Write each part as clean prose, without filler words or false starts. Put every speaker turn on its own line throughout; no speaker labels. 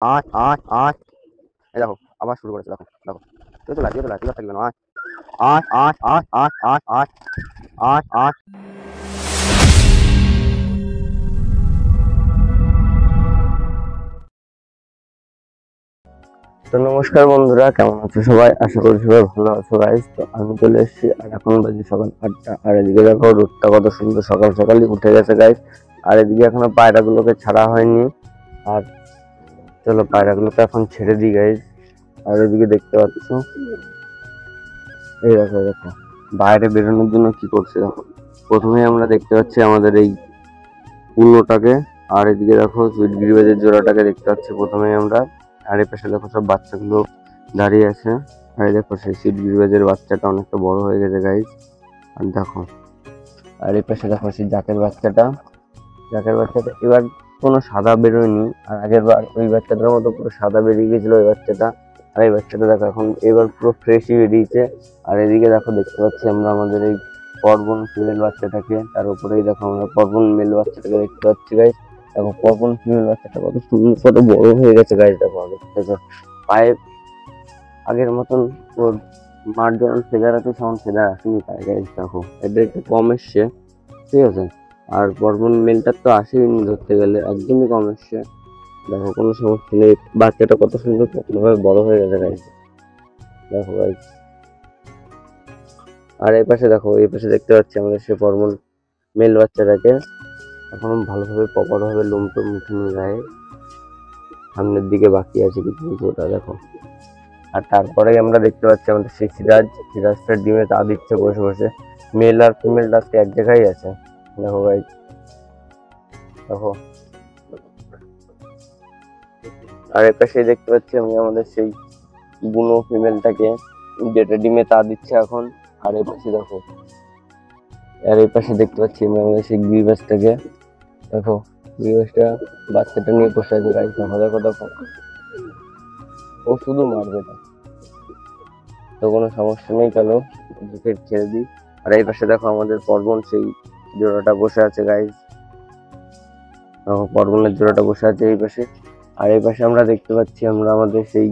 আয় আয় আয়। এই দেখো আবার শুরু করেছে, দেখো দেখো। তুই তো লাগবে, তুই থাকবে না। আয় আয় আয় আয় আয় আয় আয় আয় আয়। তো নমস্কার বন্ধুরা, কেমন আছো সবাই? আশা করি সবাই ভালো আছো গাইস। তো আমি চলে এসেছি, আর এখন বাজে সকাল 8টা। আর এদিকে দেখো রোদটা কত সুন্দর সকাল সকালই উঠে গেছে গাইস। আর এদিকে এখনো পায়রাগুলোকে ছাড়া হয়নি। আর চলো পায়রাগুলোকে এখন ছেড়ে দিই গাইস। আর এদিকে দেখতে পাচ্ছ, এই দেখো দেখো বাইরে বেরোনোর জন্য কি করছে দেখো। প্রথমেই আমরা দেখতে পাচ্ছি আমাদের এই কুলোটাকে। আর এদিকে দেখো সুইট গিরিবাজের জোড়াটাকে দেখতে পাচ্ছি প্রথমেই আমরা। আর এই পাশে দেখো সব বাচ্চাগুলো দাঁড়িয়ে আছে। আর এই দেখো সেই সুইট গিরিবাজের বাচ্চাটা অনেকটা বড় হয়ে গেছে গাইস। আর দেখো, আর এই পাশে দেখো সেই জাকের বাচ্চাটা এবার কোনো সাদা বেরোয়নি। আর আগের বার ওই বাচ্চাটার মতো পুরো সাদা বেরিয়ে গেছিল ওই বাচ্চাটা। আর এই বাচ্চাটা দেখো এখন এবার পুরো ফ্রেশই বেরিয়েছে। আর এদিকে দেখো দেখতে পাচ্ছি আমরা আমাদের এই পর্বন ফিমেল বাচ্চাটাকে, তার উপরেই দেখো আমরা পর্বন মেল বাচ্চাটাকে দেখতে পাচ্ছি গাইস। দেখো পর্বন ফিমেল বাচ্চাটা কত সুন্দর, কত বড় হয়ে গেছে গাইস। দেখো আগের থেকে পায়ে আগের মতন ওর মার যেমন ফেদার আছে সেমন ফেদার আসেনি পায়ে গাইস। দেখো এটা একটু কম এসছে, ঠিক আছে। আর পর্বন মেলটার তো আসেনি ধরতে গেলে, একদমই কম এসছে। দেখো কোনো সমস্যা নেই, বাচ্চাটা কত সুন্দর ভাবে বড় হয়ে গেছে গাইস। দেখো গাইস, আর এই পাশে দেখো, এই পাশে দেখতে পাচ্ছি আমাদের সে পর্বন মেল বাচ্চাটাকে। এখন ভালোভাবে প্রপার ভাবে লোম টোম উঠেনি গায়ে, সামনের দিকে বাকি আছে কিছু কিছু, ওটা দেখো। আর তারপরেই আমরা দেখতে পাচ্ছি আমাদের সেই সিরাজটা ডিমে তা দিচ্ছে বসে বসে। মেল আর ফিমেলটা আজকে এক জায়গায় আছে। দেখো গাইস, দেখো। আর এর পাশে দেখতে পাচ্ছি আমি আমাদের সেই বুনো ফিমেলটাকে, যেটা ডিমে তা দিচ্ছে এখন। আর এই পাশে দেখো, আর এই পাশে দেখতে পাচ্ছি আমি আমাদের সেই গিরিবাজটাকে। দেখো গিরিবাজটা বাচ্চাটা নিয়ে বসে আছে গাইস। দেখো দেখো দেখো, ও শুধু মারবে না, তো কোনো সমস্যা নেই, চলো ওকে ছেড়ে দিই। আর এই পাশে দেখো আমাদের পর্বন সেই জোড়াটা বসে আছে গাইস। দেখো পর্বনের জোড়াটা বসে আছে এই পাশে। আর এই পাশে আমরা দেখতে পাচ্ছি আমরা আমাদের সেই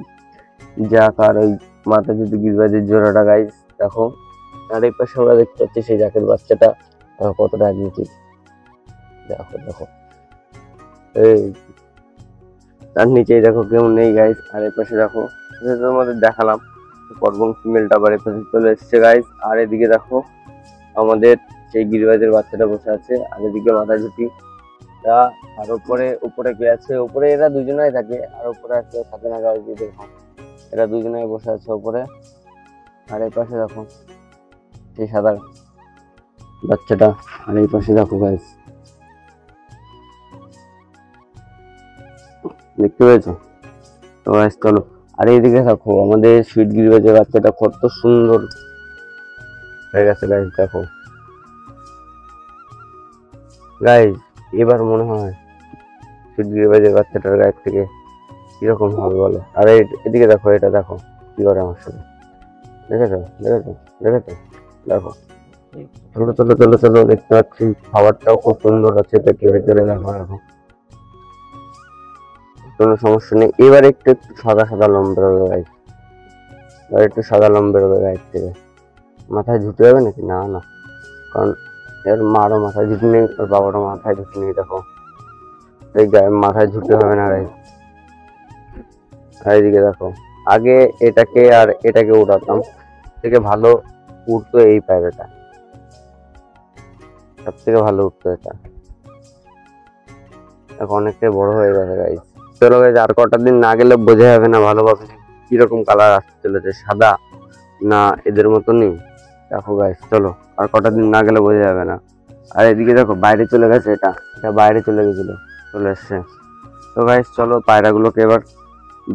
জাক আর ওই মাথা যদি গিরিবাজের জোড়াটা গাইস। দেখো, আর এই পাশে আমরা দেখতে পাচ্ছি সেই জাকের বাচ্চাটা। দেখো কতটা অ্যাগ্রেসিভ, দেখো দেখো। এই তার নিচেই দেখো কেউ নেই গাইস। আর এই পাশে দেখো, তোমাদের দেখালাম পর্বন ফিমেলটা আবার এই পাশে চলে এসছে গাইস। আর এদিকে দেখো আমাদের সেই গিরিবাজের বাচ্চাটা বসে আছে। আর এদিকে মাথা ঝুটি, আর উপরে উপরে কে আছে, উপরে এরা দুজনাই থাকে। আর উপরে আছে থাকে না গাইস, দেখো এরা দুজনাই বসে আছে উপরে। আর এই পাশে দেখো সেই সাদা বাচ্চাটা। আর এই পাশে দেখো গাইস, দেখতে পেয়েছো তো গাইস? চলো, আর এইদিকে দেখো আমাদের সুইট গিরিবাজের বাচ্চাটা কত সুন্দর হয়ে গেছে গাইস। দেখো গাইস, এবার মনে হয় সুইট গিরিবাজের বাচ্চাটার গায়ের থেকে কিরকম হবে বলো। আর এদিকে দেখো, এটা দেখো কি করে আমার সাথে, দেখেছো দেখেছো দেখেছো? দেখো চলো চলো চলো চলো, দেখতে পাচ্ছি খাবারটাও খুব সুন্দর আছে পেটের ভেতরে। দেখো দেখো, কোনো সমস্যা নেই। এবার একটু একটু সাদা সাদা লোম বেরোবে গাইস। এবার একটু সাদা লোম বেরোবে গায়ের থেকে। মাথায় ঝুঁকে যাবে নাকি? না না, কারণ এর মারও মাথায় ঝুঁকি নেই, ওর বাবারও মাথায় ঝুঁকি নেই। দেখো এই গায়ে মাথায় ঝুঁকে হবে না গাইস। আর এইদিকে দেখো, আগে এটাকে আর এটাকে উড়াতাম, থেকে ভালো উঠতো এই পায়রাটা, সব থেকে ভালো উঠতো এটা। এখন অনেকটাই বড় হয়ে গেছে গাইস। চলো গাইস, আর কটা দিন না গেলে বোঝা যাবে না ভালোভাবে কিরকম কালার আসতে চলেছে, সাদা না এদের মতনই। দেখো গাইস চলো, আর কটা দিন না গেলে বোঝা যাবে না। আর এদিকে দেখো বাইরে চলে গেছে, এটা এটা বাইরে চলে গেছিল, চলে এসছে। তো গাইস চলো পায়রাগুলোকে এবার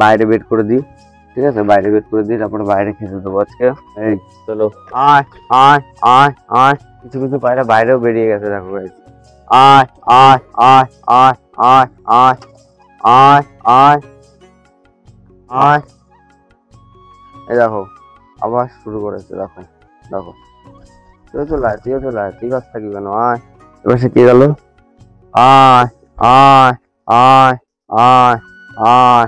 বাইরে বের করে দিই, ঠিক আছে? বাইরে বের করে দিই, তারপরে বাইরে খেতে দেবো আজকে। এই চলো, আয় আয় আয় আয়। কিছু কিছু পায়রা বাইরেও বেরিয়ে গেছে দেখো গাইস। আয় আয় আয় আয় আয় আয় আয় আয় আয়। এই দেখো আবার শুরু করেছে, দেখো দেখো। তুইও চলে আয়, তুইও চলে আয়, তুই কাছ থাকি কেন? আয়। এবার সে কি গেল? আয় আয় আয় আয় আয়